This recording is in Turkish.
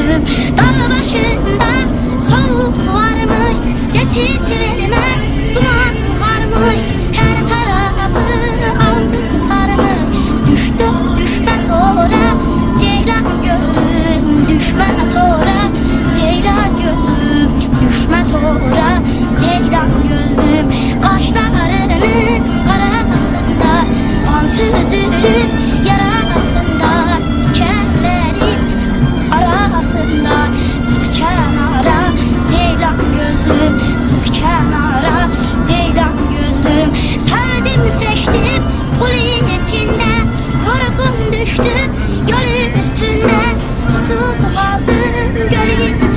gözlüm. Dağ başında soğuk varmış, geçit vermez duman varmış. Her tarafı altın sarmış. Düştü düşme tora ceylan gözlüm, düşme tora ceylan gözlüm, düşme tora ceylan gözlüm. Kaşlarının karasında kan süzülür yarasında, dikenlerin arasında çık kenara ceylan gözlüm, çık kenara ceylan gözlüm. Sevdim seçtim kulin içinde, yorgun düştüm yol üstünde, susuz kaldım gölün